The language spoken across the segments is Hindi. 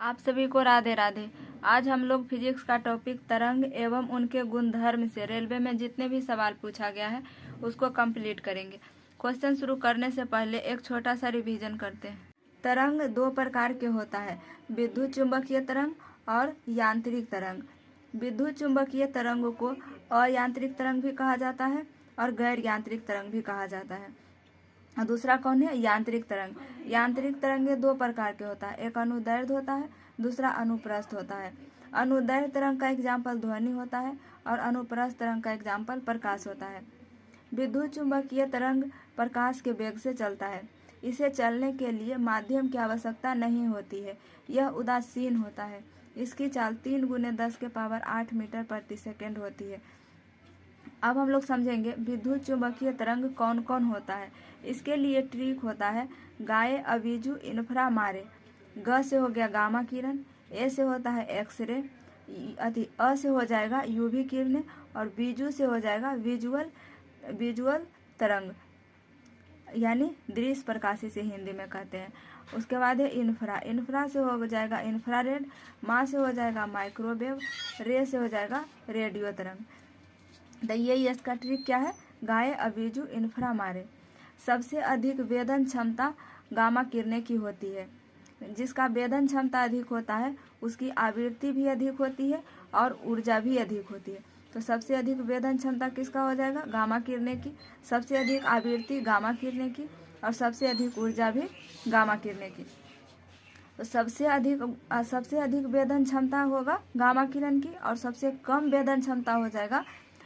आप सभी को राधे राधे। आज हम लोग फिजिक्स का टॉपिक तरंग एवं उनके गुणधर्म से रेलवे में जितने भी सवाल पूछा गया है उसको कंप्लीट करेंगे। क्वेश्चन शुरू करने से पहले एक छोटा सा रिवीजन करते हैं। तरंग दो प्रकार के होता है, विद्युत चुंबकीय तरंग और यांत्रिक तरंग। विद्युत चुंबकीय तरंगों को अयांत्रिक तरंग भी कहा जाता है और गैर यांत्रिक तरंग भी कहा जाता है। और दूसरा कौन है? यांत्रिक तरंग। यांत्रिक तरंगे दो प्रकार के होता है, एक अनुदैर्ध्य होता है, दूसरा अनुप्रस्थ होता है। अनुदैर्ध्य तरंग का एग्जाम्पल ध्वनि होता है और अनुप्रस्थ तरंग का एग्जाम्पल प्रकाश होता है। विद्युत चुंबकीय तरंग प्रकाश के वेग से चलता है। इसे चलने के लिए माध्यम की आवश्यकता नहीं होती है, यह उदासीन होता है। इसकी चाल 3 × 10⁸ मीटर प्रति सेकेंड होती है। अब हम लोग समझेंगे विद्युत चुंबकीय तरंग कौन कौन होता है। इसके लिए ट्रिक होता है गाये अवीजु इन्फ्रा मारे। ग से हो गया गामा किरण, ए से होता है एक्सरे, अ से हो जाएगा यूवी किरणें और बीजू से हो जाएगा विजुअल तरंग, यानी दृश्य प्रकाशी से हिंदी में कहते हैं। उसके बाद है इंफ्रा से हो जाएगा इंफ्रारेड, मा से हो जाएगा माइक्रोवेव, रे से हो जाएगा रेडियो तरंग। तो ये इसका ट्रिक क्या है? गाये अवीजु इन्फ्रा मारे। सबसे अधिक वेदन क्षमता गामा किरणें की होती है। जिसका वेदन क्षमता अधिक होता है उसकी आवृत्ति भी अधिक होती है और ऊर्जा भी अधिक होती है। तो सबसे अधिक वेदन क्षमता किसका हो जाएगा? गामा किरणें की। सबसे अधिक आवृत्ति गामा किरणें की और सबसे अधिक ऊर्जा भी गामा किरणें की। तो सबसे अधिक वेदन क्षमता होगा गामा किरण की और सबसे कम वेदन क्षमता हो जाएगा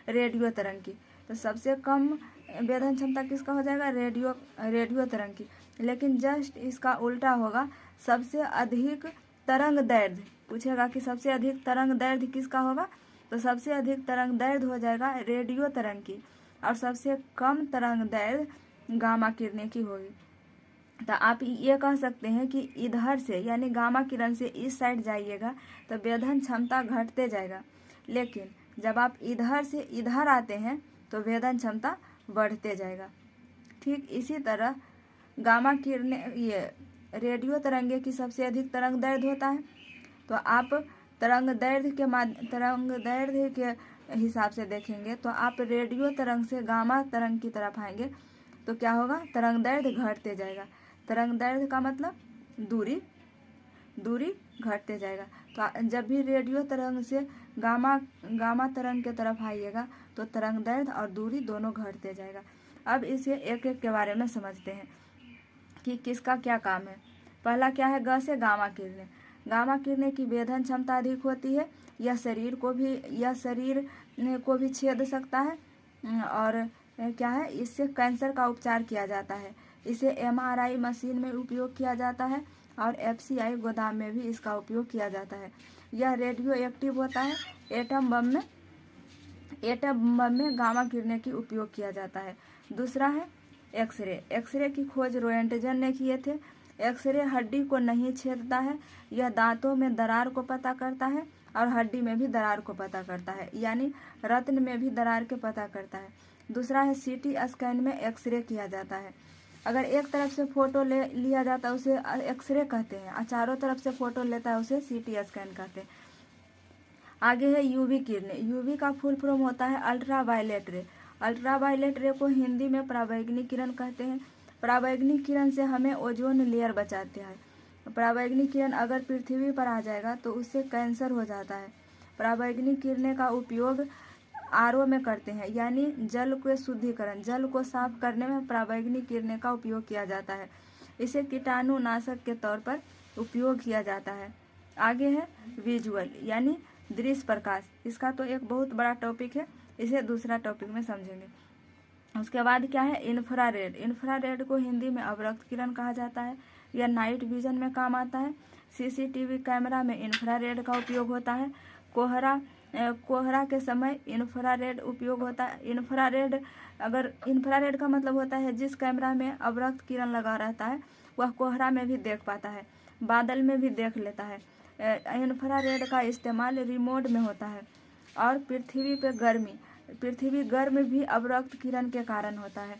रेडियो तरंग की। तो सबसे कम वेदन क्षमता किसका हो जाएगा? रेडियो तरंग की। लेकिन जस्ट इसका उल्टा होगा, सबसे अधिक तरंग दैर्ध्य पूछेगा कि सबसे अधिक तरंग दैर्ध्य किसका होगा? तो सबसे अधिक तरंग दैर्ध्य हो जाएगा रेडियो तरंग की और सबसे कम तरंग दैर्ध्य गामा किरणें की होगी। तो आप ये कह सकते हैं कि इधर से यानी गामा किरण से इस साइड जाइएगा तो वेदन क्षमता घटते जाएगा, लेकिन जब आप इधर से इधर आते हैं तो वेदन क्षमता बढ़ते जाएगा। ठीक इसी तरह गामा किरणें ये रेडियो तरंगे की सबसे अधिक तरंग दैर्ध्य होता है। तो आप तरंग दैर्ध्य के हिसाब से देखेंगे तो आप रेडियो तरंग से गामा तरंग की तरफ आएंगे तो क्या होगा? तरंग दैर्ध्य घटते जाएगा। तरंग दैर्ध्य का मतलब दूरी घटते जाएगा। तो जब भी रेडियो तरंग से गामा तरंग के तरफ आइएगा तो तरंग दैर्ध्य और दूरी दोनों घटते जाएगा। अब इसे एक एक के बारे में समझते हैं कि किसका क्या काम है। पहला क्या है? ग से गामा किरणें। गामा किरणें की वेदन क्षमता अधिक होती है। यह शरीर को भी छेद सकता है और क्या है, इससे कैंसर का उपचार किया जाता है। इसे MRI मशीन में उपयोग किया जाता है और FCI गोदाम में भी इसका उपयोग किया जाता है। यह रेडियो एक्टिव होता है। एटम बम में गामा किरणें की उपयोग किया जाता है। दूसरा है एक्सरे। एक्सरे की खोज रोएंटजन ने किए थे। एक्सरे हड्डी को नहीं छेदता है। यह दांतों में दरार को पता करता है और हड्डी में भी दरार को पता करता है, यानी रत्न में भी दरार के पता करता है। दूसरा है CT स्कैन में एक्सरे किया जाता है। अगर एक तरफ से फोटो लिया जाता है उसे एक्सरे कहते हैं और चारों तरफ से फोटो लेता है उसे CT स्कैन कहते हैं। आगे है यूवी किरणें। यूवी का फुल फॉर्म होता है अल्ट्रा वायलेट रे। अल्ट्रा वायलेट रे को हिंदी में पराबैंगनी किरण कहते हैं। पराबैंगनी किरण से हमें ओजोन लेयर बचाते हैं। पराबैंगनी किरण अगर पृथ्वी पर आ जाएगा तो उससे कैंसर हो जाता है। पराबैंगनी किरणें का उपयोग RO में करते हैं, यानी जल के शुद्धिकरण, जल को साफ करने में पराबैंगनी किरणें का उपयोग किया जाता है। इसे कीटाणुनाशक के तौर पर उपयोग किया जाता है। आगे है विजुअल यानी दृश्य प्रकाश। इसका तो एक बहुत बड़ा टॉपिक है, इसे दूसरा टॉपिक में समझेंगे। उसके बाद क्या है? इंफ्रारेड। इंफ्रारेड को हिंदी में अवरक्त किरण कहा जाता है। यह नाइट विजन में काम आता है। CCTV कैमरा में इंफ्रारेड का उपयोग होता है। कोहरा के समय इंफ्रारेड उपयोग होता है। इंफ्रारेड का मतलब होता है जिस कैमरा में अवरक्त किरण लगा रहता है वह कोहरा में भी देख पाता है, बादल में भी देख लेता है। इंफ्रारेड का इस्तेमाल रिमोट में होता है। और पृथ्वी गर्म भी अवरक्त किरण के कारण होता है।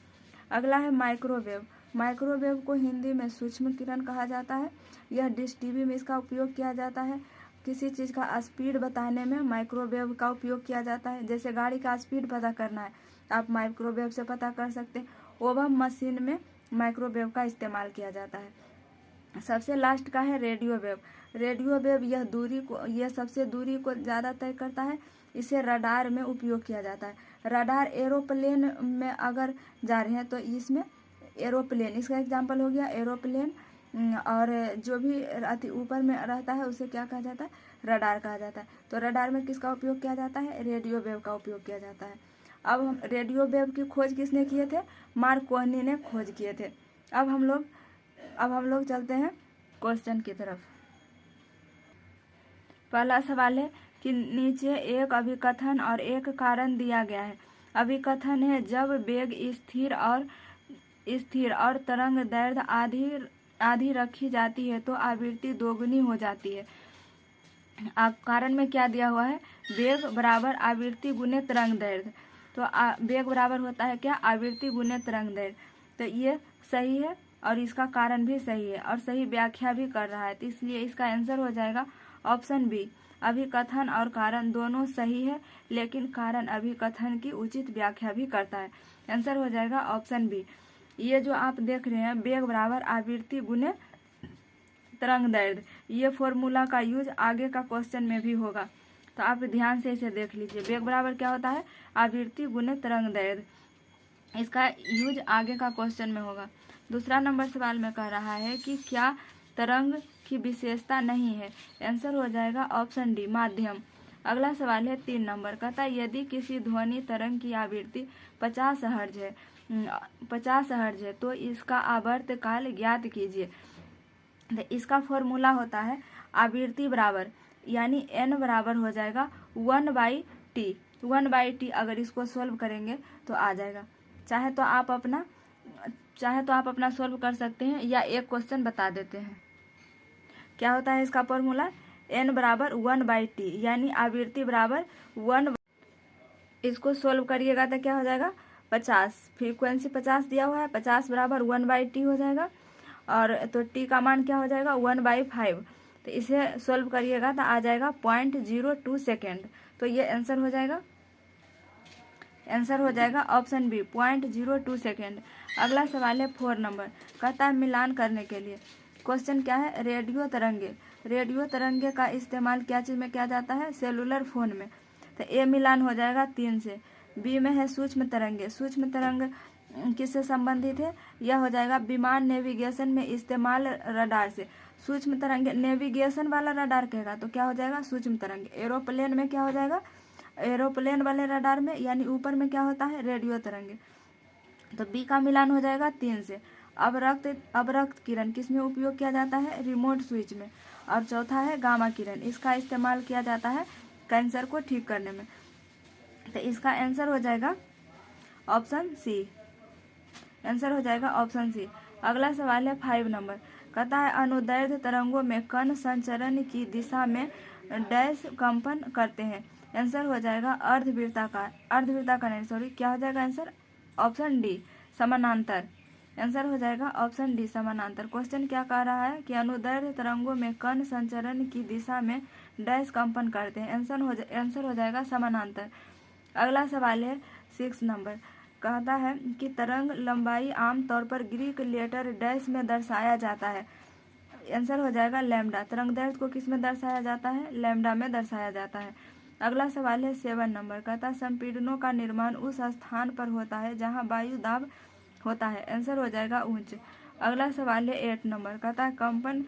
अगला है माइक्रोवेव। माइक्रोवेव को हिंदी में सूक्ष्म किरण कहा जाता है। यह डिश टीवी में इसका उपयोग किया जाता है। किसी चीज़ का स्पीड बताने में माइक्रोवेव का उपयोग किया जाता है। जैसे गाड़ी का स्पीड पता करना है, आप माइक्रोवेव से पता कर सकते हैं। ओवन मशीन में माइक्रोवेव का इस्तेमाल किया जाता है। सबसे लास्ट का है रेडियो वेव। रेडियो वेव यह सबसे दूरी को ज़्यादा तय करता है। इसे रडार में उपयोग किया जाता है। रडार एरोप्लेन में अगर जा रहे हैं तो इसमें एरोप्लेन, इसका एग्जाम्पल हो गया एरोप्लेन, और जो भी ऊपर में रहता है उसे क्या कहा जाता है, रडार कहा जाता है। तो रडार में किसका उपयोग किया जाता है, रेडियो वेव का उपयोग किया जाता है। अब हम रेडियो वेव की खोज किसने किए थे, मार्कोनी ने खोज किए थे। अब हम लोग चलते हैं क्वेश्चन की तरफ। पहला सवाल है कि नीचे एक अभिकथन और एक कारण दिया गया है। अभिकथन है जब वेग स्थिर और तरंग दैर्ध्य आधी रखी जाती है तो आवृत्ति दोगुनी हो जाती है। कारण में क्या दिया हुआ है, वेग बराबर आवृत्ति गुने तरंग दैर्ध्य। तो वेग बराबर होता है क्या, आवृत्ति गुने तरंग दैर्ध्य। तो ये सही है और इसका कारण भी सही है और सही व्याख्या भी कर रहा है। तो इसलिए इसका आंसर हो जाएगा ऑप्शन बी। अभिकथन और कारण दोनों सही है, लेकिन कारण अभिकथन की उचित व्याख्या भी करता है। आंसर हो जाएगा ऑप्शन बी। ये जो आप देख रहे हैं वेग बराबर आवृत्ति गुने तरंग दैर्ध्य, ये फॉर्मूला का यूज आगे का क्वेश्चन में भी होगा, तो आप ध्यान से इसे देख लीजिए। वेग बराबर क्या होता है, आवृत्ति गुने तरंग दैर्ध्य, इसका यूज आगे का क्वेश्चन में होगा। दूसरा नंबर सवाल में कह रहा है कि क्या तरंग की विशेषता नहीं है। आंसर हो जाएगा ऑप्शन डी, माध्यम। अगला सवाल है 3 नंबर, कहता है यदि किसी ध्वनि तरंग की आवृत्ति 50 हर्ट्ज है तो इसका आवर्तकाल ज्ञात कीजिए। तो इसका फॉर्मूला होता है आवृत्ति बराबर, यानी n बराबर हो जाएगा 1/t। 1/t अगर इसको सोल्व करेंगे तो आ जाएगा। चाहे तो आप अपना सोल्व कर सकते हैं या एक क्वेश्चन बता देते हैं। क्या होता है इसका फॉर्मूला, n बराबर 1/t, यानी आवृत्ति बराबर 1। इसको सोल्व करिएगा तो क्या हो जाएगा 50, फ्रीक्वेंसी 50 दिया हुआ है, 50 बराबर 1/t हो जाएगा, और तो t का मान क्या हो जाएगा 1/5। तो इसे सोल्व करिएगा तो आ जाएगा 0.02 सेकेंड। तो ये आंसर हो जाएगा ऑप्शन बी, 0.02 सेकेंड। अगला सवाल है 4 नंबर, कहता है मिलान करने के लिए। क्वेश्चन क्या है, रेडियो तरंगे का इस्तेमाल क्या चीज़ में किया जाता है, सेलुलर फोन में। तो ए मिलान हो जाएगा 3 से। बी में है सूक्ष्म तरंग किससे संबंधित है, यह हो जाएगा विमान नेविगेशन में इस्तेमाल रडार से। सूक्ष्म तरंग नेविगेशन वाला रडार कहेगा तो क्या हो जाएगा सूक्ष्म तरंग। एरोप्लेन में क्या हो जाएगा, एरोप्लेन वाले रडार में यानी ऊपर में क्या होता है, रेडियो तरंगे। तो बी का मिलान हो जाएगा 3 से। अवरक्त किरण किस में उपयोग किया जाता है, रिमोट स्विच में। और चौथा है गामा किरण, इसका इस्तेमाल किया जाता है कैंसर को ठीक करने में। तो इसका आंसर हो जाएगा ऑप्शन सी। अगला सवाल है 5 नंबर, कहता है अनुदैर्ध्य तरंगों में कण संचरण की दिशा में डैश कंपन करते हैं। आंसर हो जाएगा अर्धवृत्ताकार नहीं, क्या हो जाएगा आंसर, ऑप्शन डी, समानांतर। आंसर हो जाएगा ऑप्शन डी, समानांतर। क्वेश्चन क्या कह रहा है कि अनुदैर्ध्य तरंगों में कण संचरण की दिशा में डैश कंपन करते हैं। आंसर हो जाएगा समानांतर। अगला सवाल है 6 नंबर, कहता है कि तरंग लंबाई आमतौर पर ग्रीक लेटर डैश में दर्शाया जाता है। आंसर हो जाएगा लैम्डा। तरंग दैर्ध्य को किस में दर्शाया जाता है, लैम्डा में दर्शाया जाता है। अगला सवाल है 7 नंबर, कहता है संपीड़नों का निर्माण उस स्थान पर होता है जहां वायु दाब होता है। आंसर हो जाएगा उच्च। अगला सवाल है 8 नंबर, कहता है कंपन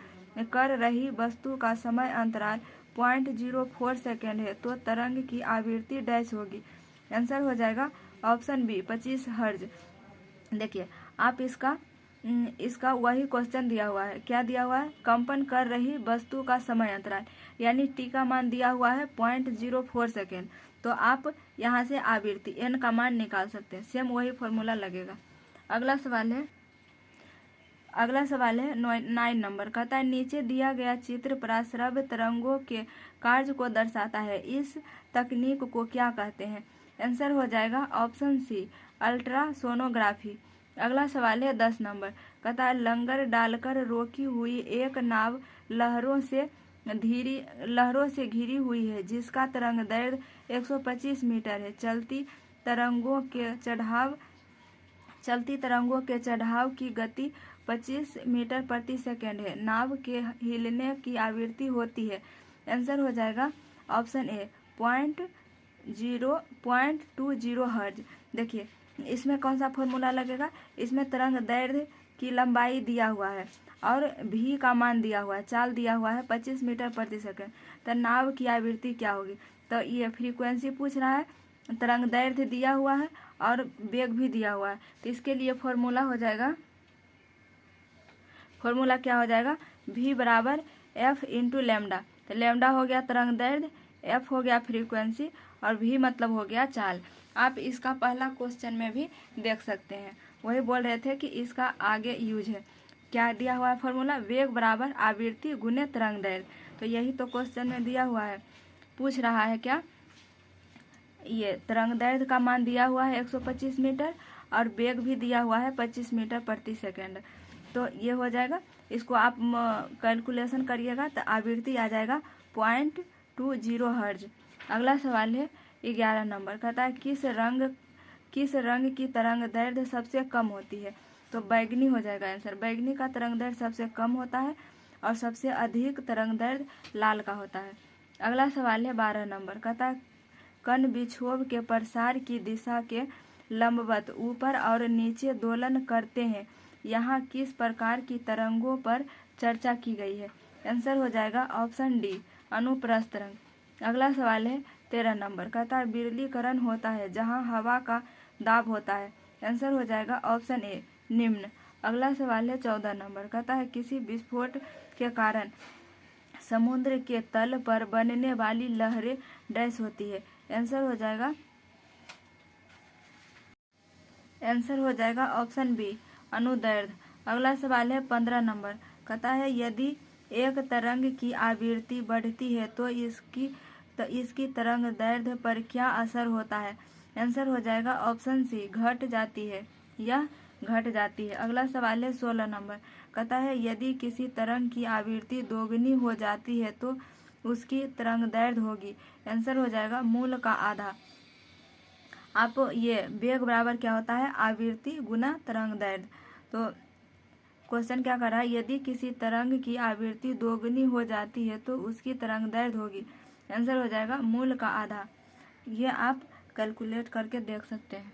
कर रही वस्तु का समय अंतराल 0.04 सेकेंड है तो तरंग की आवृत्ति डैश होगी। आंसर हो जाएगा ऑप्शन बी, 25 हर्ज। देखिए आप इसका वही क्वेश्चन दिया हुआ है, क्या दिया हुआ है, कंपन कर रही वस्तु का समय अंतराल, यानी टी का मान दिया हुआ है 0.04 सेकेंड। तो आप यहाँ से आवृत्ति एन का मान निकाल सकते हैं, सेम वही फॉर्मूला लगेगा। अगला सवाल है 9 नंबर, कहता है नीचे दिया गया चित्र पराश्रव्य तरंगों के कार्य को दर्शाता है, इस तकनीक को क्या कहते हैं। आंसर हो जाएगा ऑप्शन सी, अल्ट्रासोनोग्राफी। अगला सवाल है 10 नंबर, कहता है लंगर डालकर रोकी हुई एक नाव लहरों से घिरी हुई है, जिसका तरंग दैर्घ्य 125 मीटर है। चलती तरंगों के चढ़ाव की गति 25 मीटर प्रति सेकंड है। नाव के हिलने की आवृत्ति होती है। आंसर हो जाएगा ऑप्शन ए 0.20 हर्ज। देखिए इसमें कौन सा फॉर्मूला लगेगा, इसमें तरंग दैर्घ्य की लंबाई दिया हुआ है और भी का मान दिया हुआ है, चाल दिया हुआ है 25 मीटर प्रति सेकंड। तो नाव की आवृत्ति क्या होगी, तो ये फ्रीक्वेंसी पूछ रहा है, तरंग दैर्घ्य दिया हुआ है और वेग भी दिया हुआ है। तो इसके लिए फॉर्मूला क्या हो जाएगा, v बराबर f इंटू लेमडा। तो लेमडा हो गया तरंग दैर्घ्य, f हो गया फ्रीक्वेंसी और v मतलब हो गया चाल। आप इसका पहला क्वेश्चन में भी देख सकते हैं, वही बोल रहे थे कि इसका आगे यूज है। क्या दिया हुआ है फॉर्मूला, वेग बराबर आवृत्ति गुने तरंग दैर्घ्य। तो यही तो क्वेश्चन में दिया हुआ है, पूछ रहा है क्या, ये तरंग दैर्घ्य का मान दिया हुआ है 125 मीटर और वेग भी दिया हुआ है 25 मीटर प्रति सेकंड। तो ये हो जाएगा, इसको आप कैलकुलेशन करिएगा तो आवृत्ति आ जाएगा 0.20 हर्ज। अगला सवाल है 11 नंबर, कहता है किस रंग की तरंग दैर्घ्य सबसे कम होती है। तो बैगनी हो जाएगा आंसर, बैगनी का तरंग दैर्घ्य सबसे कम होता है और सबसे अधिक तरंग दैर्घ्य लाल का होता है। अगला सवाल है 12 नंबर, कहता है कण विक्षोभ के प्रसार की दिशा के लंबवत ऊपर और नीचे दोलन करते हैं। यहाँ किस प्रकार की तरंगों पर चर्चा की गई है। आंसर हो जाएगा ऑप्शन डी अनुप्रस्थ तरंग। अगला सवाल है 13 नंबर, कहता है विरलीकरण होता है जहाँ हवा का दाब होता है। आंसर हो जाएगा ऑप्शन ए निम्न। अगला सवाल है 14 नंबर, कहता है किसी विस्फोट के कारण समुद्र के तल पर बनने वाली लहरें डैश होती है। आंसर हो जाएगा ऑप्शन बी अनुदैर्ध्य। अगला सवाल है 15 नंबर, कहता है यदि एक तरंग की आवृत्ति बढ़ती है तो इसकी तरंग दैर्घ्य पर क्या असर होता है। आंसर हो जाएगा ऑप्शन सी घट जाती है। अगला सवाल है 16 नंबर, कहता है यदि किसी तरंग की आवृत्ति दोगुनी हो जाती है तो उसकी तरंग दैर्घ्य होगी। आंसर हो जाएगा मूल का आधा। आप ये वेग बराबर क्या होता है, आवृत्ति गुना तरंग दैर्घ्य। तो क्वेश्चन क्या कर रहा है, यदि किसी तरंग की आवृत्ति दोगुनी हो जाती है तो उसकी तरंग दैर्घ्य होगी। आंसर हो जाएगा मूल का आधा। ये आप कैलकुलेट करके देख सकते हैं।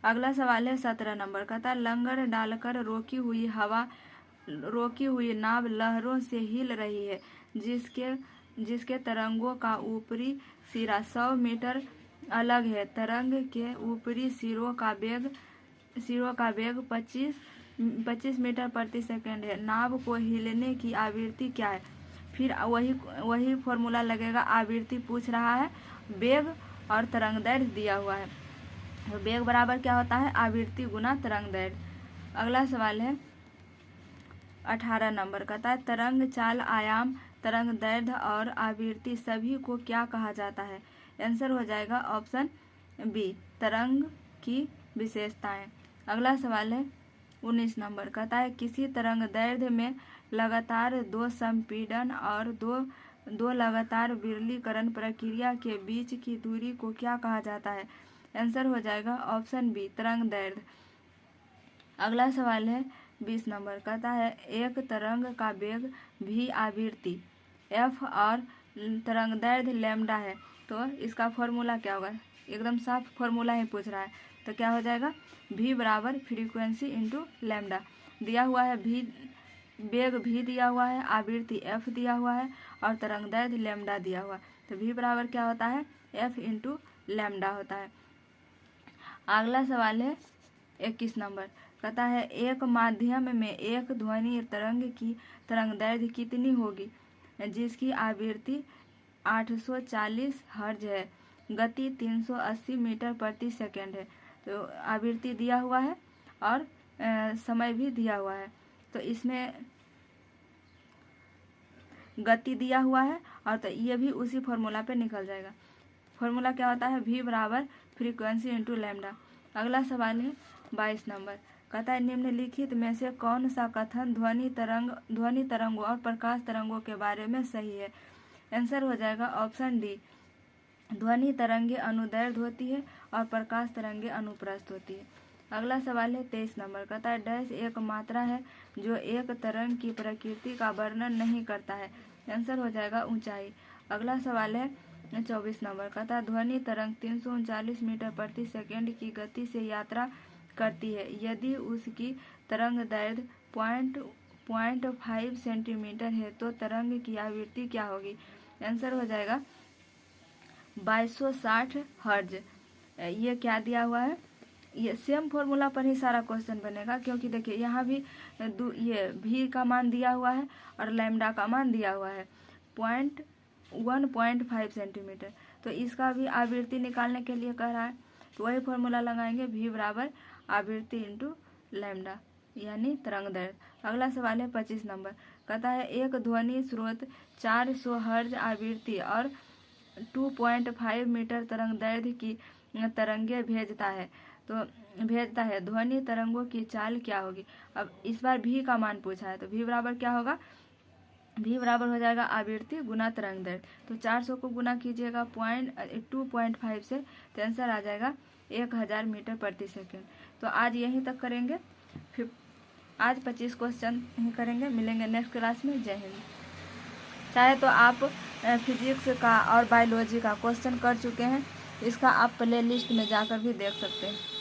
अगला सवाल है 17 नंबर, कहता है लंगर डालकर रोकी हुई नाव लहरों से हिल रही है, जिसके तरंगों का ऊपरी सिरा 100 मीटर अलग है। तरंग के ऊपरी सिरों का वेग 25 मीटर प्रति सेकंड है। नाव को हिलने की आवृत्ति क्या है। फिर वही फॉर्मूला लगेगा, आवृत्ति पूछ रहा है, वेग और तरंग दैर्घ्य दिया हुआ है। तो वेग बराबर क्या होता है, आवृत्ति गुना तरंग दैर्घ्य। अगला सवाल है 18 नंबर, कहता है तरंग चाल, आयाम, तरंग दैर्घ्य और आवृत्ति सभी को क्या कहा जाता है। आंसर हो जाएगा ऑप्शन बी तरंग की विशेषताएं। अगला सवाल है 19 नंबर, कहता है किसी तरंग दैर्घ्य में लगातार 2 संपीड़न और दो लगातार विरलीकरण प्रक्रिया के बीच की दूरी को क्या कहा जाता है। आंसर हो जाएगा ऑप्शन बी तरंग दैर्घ्य। अगला सवाल है 20 नंबर, कहता है एक तरंग का वेग v आवृत्ति f और तरंग दैर्घ्य लैम्डा है। तो इसका फॉर्मूला क्या होगा, एकदम साफ फॉर्मूला ही पूछ रहा है। तो क्या हो जाएगा, v बराबर फ्रीक्वेंसी इंटू लैम्डा। दिया हुआ है वेग v दिया हुआ है, आवृत्ति f दिया हुआ है और तरंग दैर्घ्य लैम्डा दिया हुआ है। तो v बराबर क्या होता है, f इंटू लैम्डा होता है। अगला सवाल है 21 नंबर, कहता है एक माध्यम में एक ध्वनि तरंग की तरंग दैर्घ्य कितनी होगी, जिसकी आवृत्ति 840 हर्ज है, गति 380 मीटर प्रति सेकंड है। तो आवृत्ति दिया हुआ है और समय भी दिया हुआ है। तो इसमें गति दिया हुआ है और तो ये भी उसी फॉर्मूला पे निकल जाएगा। फॉर्मूला क्या होता है, v बराबर फ्रीक्वेंसी इंटू लैम्डा। अगला सवाल है 22 नंबर कहता है निम्नलिखित में से कौन सा कथन ध्वनि तरंगों और प्रकाश तरंगों के बारे में सही है। आंसर हो जाएगा ऑप्शन डी, ध्वनि तरंगे अनुदैर्ध्य होती है और प्रकाश तरंगे अनुप्रस्थ होती है। अगला सवाल है 23 नंबर कहता है डैश एक मात्रा है जो एक तरंग की प्रकृति का वर्णन नहीं करता है। आंसर हो जाएगा ऊंचाई। अगला सवाल है 24 नंबर कहता है ध्वनि तरंग 339 मीटर प्रति सेकंड की गति से यात्रा करती है। यदि उसकी तरंग दैर्ध्य 0.5 सेंटीमीटर है तो तरंग की आवृत्ति क्या होगी। आंसर हो जाएगा 2260 हर्ज। ये क्या दिया हुआ है, ये सेम फॉर्मूला पर ही सारा क्वेश्चन बनेगा, क्योंकि देखिए यहाँ भी ये भी का मान दिया हुआ है और लैम्डा का मान दिया हुआ है 1.5 सेंटीमीटर। तो इसका भी आवृत्ति निकालने के लिए कह रहा है, तो वही फॉर्मूला लगाएंगे, v बराबर आवृत्ति इंटू लैम्डा यानी तरंग दैर्ध्य। अगला सवाल है 25 नंबर कहता है एक ध्वनि स्रोत 400 हर्ज आवृत्ति और 2.5 मीटर तरंग दैर्ध्य की तरंगे भेजता है, ध्वनि तरंगों की चाल क्या होगी। अब इस बार v का मान पूछा है, तो v बराबर क्या होगा, v बराबर हो जाएगा आवृत्ति गुना तरंग दैर्ध्य। तो 400 को गुना कीजिएगा 2.5 से, तो आंसर आ जाएगा 1000 मीटर प्रति सेकेंड। तो आज यहीं तक करेंगे, फिर आज 25 क्वेश्चन ही करेंगे। मिलेंगे नेक्स्ट क्लास में। जय हिंद। चाहे तो आप फिजिक्स का और बायोलॉजी का क्वेश्चन कर चुके हैं, इसका आप प्ले लिस्ट में जाकर भी देख सकते हैं।